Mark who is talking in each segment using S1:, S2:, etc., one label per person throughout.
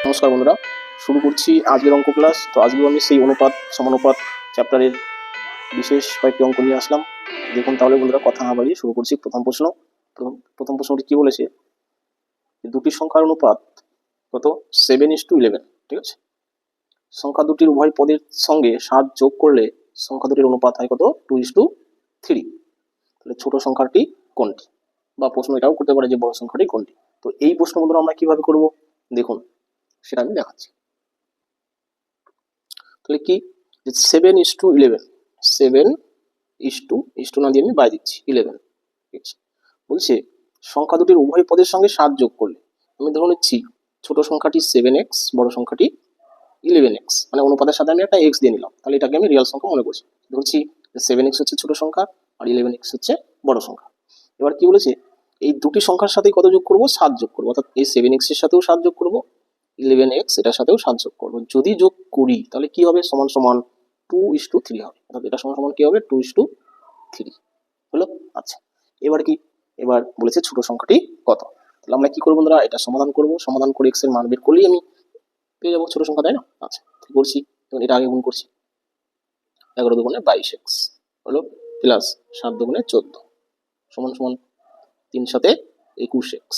S1: নমস্কার বন্ধুরা, শুরু করছি আজকের অঙ্ক ক্লাস। তো আজকেও আমি সেই অনুপাত সমানুপাত চ্যাপ্টারের বিশেষ কয়েকটি অঙ্ক নিয়ে আসলাম। দেখুন তাহলে বন্ধুরা, কথা না বাড়িয়ে শুরু করছি। প্রথম প্রশ্নটি কি বলেছে, দুটি সংখ্যার অনুপাত কত 7:11। ঠিক আছে, সংখ্যা দুটির উভয় পদের সঙ্গে 7 যোগ করলে সংখ্যা দুটির অনুপাত হয় কত 2:3। তাহলে ছোট সংখ্যাটি কোনটি, বা প্রশ্ন এটাও করতে পারে যে বড় সংখ্যাটি কোনটি। তো এই প্রশ্ন বন্ধুরা আমরা কিভাবে করব দেখুন, সেটা আমি দেখাচ্ছি। তাহলে কি, 7:11, 7:, না দিয়ে আমি বাই দিচ্ছি 11। ঠিক আছে, বলছে সংখ্যা দুটির উভয় পদের সঙ্গে 7 যোগ করলে, আমি ধরে নিচ্ছি ছোট সংখ্যাটি 7x, বড় সংখ্যাটি 11x, মানে অনুপাতের সাথে আমি একটা x দিয়ে নিলাম। তাহলে এটাকে আমি রিয়েল সংখ্যা মনে করছি। ধরছি 7x হচ্ছে ছোট সংখ্যা আর 11x হচ্ছে বড় সংখ্যা। এবার কি বলেছে, এই দুটি সংখ্যার সাথে কত যোগ করব, 7 যোগ করবো। অর্থাৎ এই 7x এর সাথেও 7 যোগ করবো, 11x এটার সাথেও 7 যোগ করবো। যদি যোগ করি তাহলে কি হবে, সমান সমান 2:3 হবে। অর্থাৎ এটা সমান সমান কি হবে, 2:3 হলো। আচ্ছা, এবার কি, এবার বলেছে ছোট সংখ্যাটি কত। তাহলে আমরা কি করবো বন্ধুরা, এটা সমাধান করব। সমাধান করে x এর মান বের করলেই আমি পেয়ে যাবো ছোট সংখ্যা, তাই না? আচ্ছা, কি করছি, এটা আগে গুণ করছি। 11 দুগুণে 22x হলো, প্লাস 7 দুগুণে 14 সমান সমান 3 সাথে 21x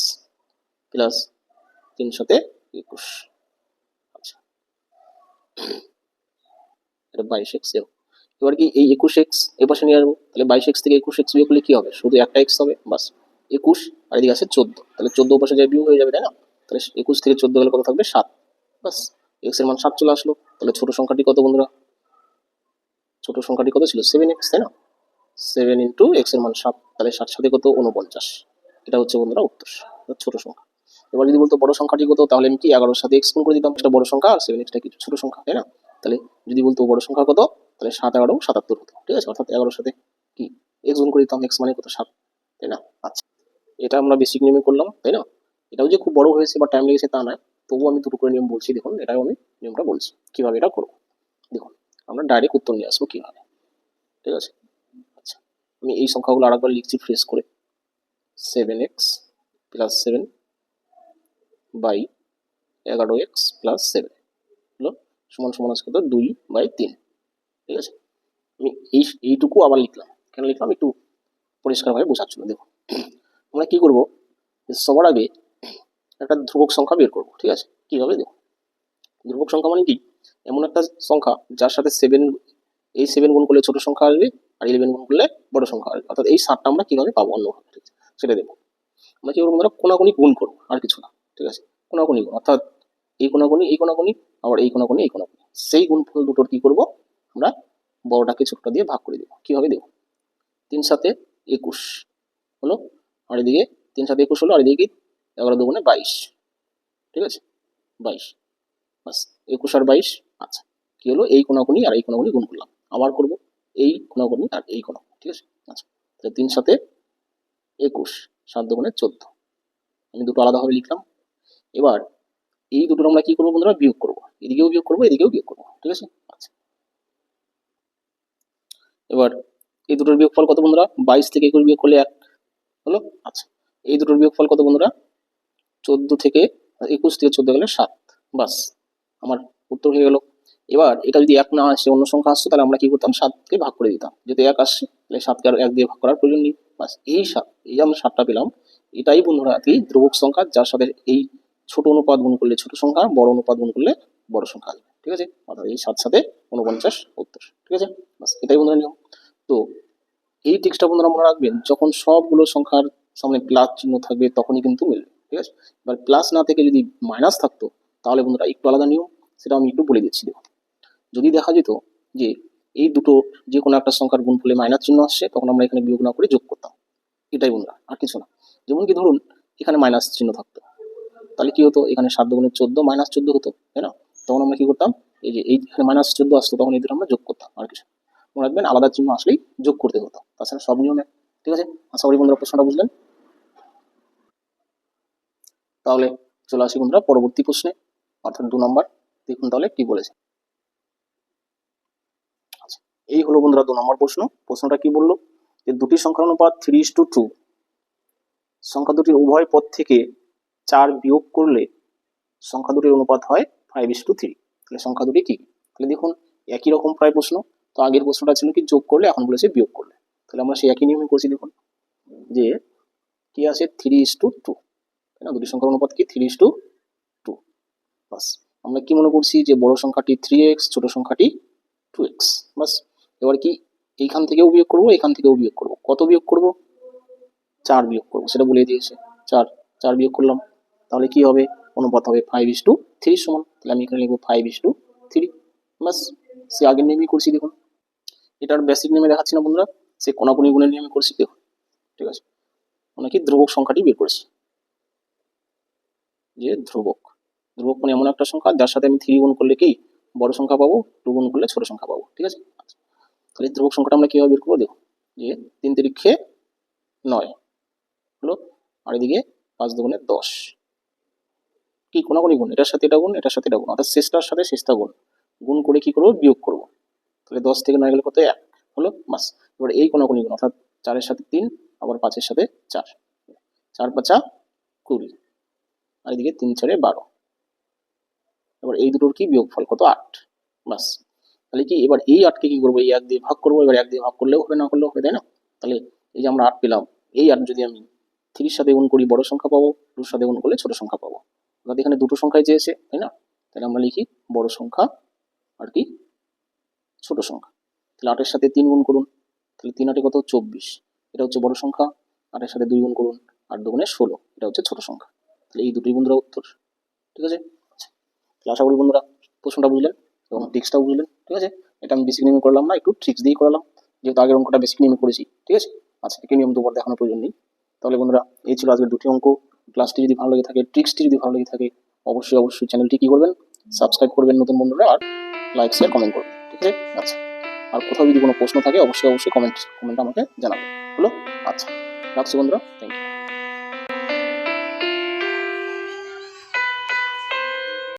S1: প্লাস 3 সাথে 21। আচ্ছা, এটা 22x। এবার কি, এই 21x এর পাশে নিয়ে আসবো। তাহলে 22x থেকে 21x বিয়োগ করলে কি হবে, শুধু একটা x হবে, বাস 21। আর এদিকে আছে 14, তাহলে 14 পাশে যায় বিয়োগ হয়ে যাবে, তাই না? তাহলে 21 থেকে 14 গেলে কত থাকবে, 7। বাস, x এর মান 7 চলে আসলো। তাহলে ছোট সংখ্যাটি কত বন্ধুরা, ছোট সংখ্যাটি কত ছিল, 7x, তাই না? 7 ইন্টু x এর মান 7, তাহলে 7 সাথে কত 49। এটা হচ্ছে বন্ধুরা উত্তর, ছোট সংখ্যা। এবার যদি বলতো বড় সংখ্যাটি কত, তাহলে আমি কি 11 সাথে x গুণ করে দিতাম, সেটা বড় সংখ্যা, আর 7x কিছু ছোট সংখ্যা, তাই না? তাহলে যদি বলতো বড় সংখ্যা কত, তাহলে 7 11 77 হতো। ঠিক আছে, অর্থাৎ 11 সাথে কি x গুণ করে দিতাম, x মানে কত 7, তাই না? আচ্ছা, এটা আমরা বেসিক নিয়মে করলাম, তাই না? এটাও যে খুব বড় হয়েছে বা টাইম লেগেছে তা নয়, তবুও আমি দুটো করে নিয়ম বলছি। দেখুন, এটাও আমি নিয়মটা বলছি কিভাবে এটা করবো। দেখুন, আমরা ডাইরেক্ট উত্তর নিয়ে আসবো কিভাবে। ঠিক আছে, আচ্ছা, আমি এই সংখ্যাগুলো আরেকবার লিখছি ফ্রেশ করে। 7x plus 7 by 11x plus 7 হলো সমান সমান আছে কত, 2/3। ঠিক আছে, আমি এইটুকু আবার লিখলাম। কেন লিখলাম, একটু পরিষ্কারভাবে বোঝার জন্য। দেখো, আমরা কি করব, সবার আগে একটা ধ্রুবক সংখ্যা বের করব। ঠিক আছে, কিভাবে, দেখো, ধ্রুবক সংখ্যা মানে কি, এমন একটা সংখ্যা যার সাথে 7, এই 7 গুণ করলে ছোট সংখ্যা আসবে, আর 11 গুণ করলে বড় সংখ্যা আসবে। অর্থাৎ এই 7টা আমরা কিভাবে পাবো অন্যভাবে, ঠিক আছে, সেটা দেখো। আমরা কি করবো, আমরা কোনাকুনি গুণ করবো, আর কিছু না। ঠিক আছে, কোনাকুনি গুণ, অর্থাৎ এই কোনাকুনি এই কোনাকুনি, আবার এই কোনাকুনি এই কোনাকুনি, সেই গুণফল দুটোর কি করব, আমরা বড়টাকে ছোটটা দিয়ে ভাগ করে দেবো। কিভাবে দেবো, 3 সাথে 21 হলো, আর এদিকে 3 সাথে 21 হলো, আর এদিকে 11 দুগুণে 22। ঠিক আছে, 22, বাস 21 আর 22। আচ্ছা, কি হলো, এই কোনাকুনি আর এই কোনাকুনি গুণ করলাম, আবার করব এই কোনাকুনি আর এই কোনাকুনি। ঠিক আছে, আচ্ছা, তাহলে 3 সাথে 21, 7 দুগুণে 14, আমি দুটো আলাদাভাবে লিখলাম। এবার এই দুটোর আমরা কি করবো বন্ধুরা, বিয়োগ করবো, এদিকেও বিয়োগ করবো এদিকেও বিয়োগ করবো। ঠিক আছে, আচ্ছা, এবার এই দুটোর বিয়োগফল কত বন্ধুরা, 22 থেকে 21 বিয়োগ করলে 1 হলো। আচ্ছা, এই দুটোর বিয়োগফল কত বন্ধুরা, 14 থেকে 21 থেকে 14 গেলে 7। বাস, আমার উত্তর হয়ে গেল। এবার এটা যদি 1 না আসে, অন্য সংখ্যা আসছে, তাহলে আমরা কি করতাম, 7কে ভাগ করে দিতাম। যদি 1 আসছে, তাহলে 7কে আর 1 দিয়ে ভাগ করার প্রয়োজন নেই। বাস, এই 7, এই আমরা 7টা পেলাম। এটাই বন্ধুরা কি, ধ্রুবক সংখ্যা যার সাথে এই ছোট অনুপাত গুণ করলে ছোট সংখ্যা, বড় অনুপাত গুণ করলে বড় সংখ্যা আসবে। ঠিক আছে, অর্থাৎ এই 7 সাথে 49 উত্তর। ঠিক আছে, বাস, এটাই বন্ধুরা নিয়ম। তো এই ট্রিক্সটা বন্ধুরা মনে রাখবেন, যখন সবগুলো সংখ্যার সামনে প্লাস চিহ্ন থাকবে তখনই কিন্তু মিলবে। ঠিক আছে, এবার প্লাস না থেকে যদি মাইনাস থাকতো, তাহলে বন্ধুরা একটু আলাদা নিয়ম, সেটা আমি একটু বলে দিচ্ছি। দেখুন, যদি দেখা যেত যে এই দুটো যে কোনো একটা সংখ্যার গুণফলে মাইনাস চিহ্ন আসছে, তখন আমরা এখানে বিয়োগ না করে যোগ করতাম। এটাই বন্ধুরা, আর কিছু না। যেমন কি ধরুন, এখানে মাইনাস চিহ্ন থাকতো, তাহলে কি হতো, এখানে 7 দুগুণে 14 মাইনাস 14 হতো, তাই না? তখন আমরা কি করতাম, এই যে এইখানে মাইনাস 14 আসতো, তখন এই দুটো আমরা যোগ করতাম, আর কিছু। মনে রাখবেন, আলাদা চিহ্ন আসলেই যোগ করতে হতো, তাছাড়া সব নিয়মে। ঠিক আছে, আশা করি বন্ধুরা প্রশ্নটা বুঝলেন। তাহলে চলে আসি বন্ধুরা পরবর্তী প্রশ্নে, অর্থাৎ 2 নম্বর। দেখুন তাহলে কি বলেছে। আচ্ছা, এই হলো বন্ধুরা 2 নম্বর প্রশ্ন। প্রশ্নটা কি বললো, যে দুটি সংখ্যার অনুপাত 3:2, সংখ্যা দুটির উভয় পদ থেকে 4 বিয়োগ করলে সংখ্যা দুটির অনুপাত হয় 5:3। তাহলে সংখ্যা দুটি কি? তাহলে দেখুন একই রকম প্রায় প্রশ্ন। তো আগের প্রশ্নটা ছিল কি যোগ করলে, এখন বলেছে বিয়োগ করলে। তাহলে আমরা সেই একই নিয়মে করছি। দেখুন যে কি আছে 3:2, তাই না? দুটি সংখ্যার অনুপাত কি 3:2। বাস আমরা কি মনে করছি যে বড় সংখ্যাটি 3x, ছোট সংখ্যাটি 2x। বাস এবার কি এইখান থেকেও বিয়োগ করবো, এখান থেকেও বিয়োগ করবো। কত বিয়োগ করবো? 4 বিয়োগ করবো, সেটা বলে দিয়েছে। 4 বিয়োগ করলাম, তাহলে কি হবে? অনুপাত হবে 5:3 সমান। তাহলে আমি এখানে লিখবো 5:3। বাস সে আগের নিয়মেই করছি। দেখুন এটার বেসিক নিয়মে দেখাচ্ছি না বন্ধুরা, সে কোনাকুনি গুণের নিয়মে করছি। দেখুন ঠিক আছে, মানে কি ধ্রুবক সংখ্যাটি বের করছি। যে ধ্রুবক মানে এমন একটা সংখ্যা যার সাথে আমি 3 গুণ করলে কি বড় সংখ্যা পাবো, 2 গুণ করলে ছোট সংখ্যা পাবো। ঠিক আছে, তাহলে ধ্রুবক সংখ্যাটা আমরা কিভাবে বের করবো? দেখো যে 3 তিরিক্ষে 9 হলো, আর এদিকে 5 দুগুণে 10। কি কোনাকুনি গুণ, এটার সাথে এটা গুণ, এটার সাথে এটা গুণ, অর্থাৎ শেষটার সাথে শেষটা গুণ। গুণ করে কি করবো? বিয়োগ করবো। তাহলে 10 থেকে 9 গেলে কত? 1 হলো। বাস এবার এই কোনাকুনি গুণ, অর্থাৎ 4-এর সাথে 3, আবার 5-এর সাথে 4, 4-5 20, আর এদিকে 3-4 12। এবার এই দুটোর কি বিয়োগফল কত? 8। বাস তাহলে কি এবার এই 8কে কি করবো? এই 1 দিয়ে ভাগ করবো। এবার 1 দিয়ে ভাগ করলেও হবে, না করলেও হবে, তাই না? তাহলে এই যে আমরা 8 পেলাম, এই 8 যদি আমি 3-র সাথে গুণ করি বড় সংখ্যা পাবো, 2-র সাথে গুণ করলে ছোট সংখ্যা পাবো। অর্থাৎ এখানে দুটো সংখ্যাই চেয়েছে, তাই না? তাহলে আমরা লিখি বড় সংখ্যা আর কি ছোট সংখ্যা। তাহলে 8-এর সাথে 3 গুণ করুন, তাহলে 3-8 কত? 24। এটা হচ্ছে বড় সংখ্যা। 8-এর সাথে 2 গুণ করুন, 8 দুগুণে 16, এটা হচ্ছে ছোট সংখ্যা। তাহলে এই দুটোই বন্ধুরা উত্তর। ঠিক আছে, আচ্ছা তাহলে আশা করি বন্ধুরা প্রশ্নটা বুঝলেন এবং ট্রিক্সটাও বুঝলেন। ঠিক আছে, এটা আমি বেসিক নিয়মে করলাম না, একটু ট্রিক্স দিয়েই করলাম, যেহেতু আগের অঙ্কটা বেসিক নিয়মে করেছি। ঠিক আছে, আচ্ছা একই নিয়ম দুবার দেখানোর প্রয়োজন নেই। তাহলে বন্ধুরা এই ছিল আজকের দুটি অঙ্ক। ক্লাসটি যদি ভালো লেগে থাকে, ট্রিক্সটি যদি ভালো লেগে থাকে, অবশ্যই চ্যানেলটি কি করবেন? সাবস্ক্রাইব করবেন নতুন বন্ধুরা, আর লাইক শেয়ার কমেন্ট করবেন। ঠিক আছে, আচ্ছা আর কোথাও যদি কোনো প্রশ্ন থাকে অবশ্যই কমেন্ট আমাকে জানাবেন। হলো, আচ্ছা রাখছি বন্ধুরা, থ্যাংক ইউ।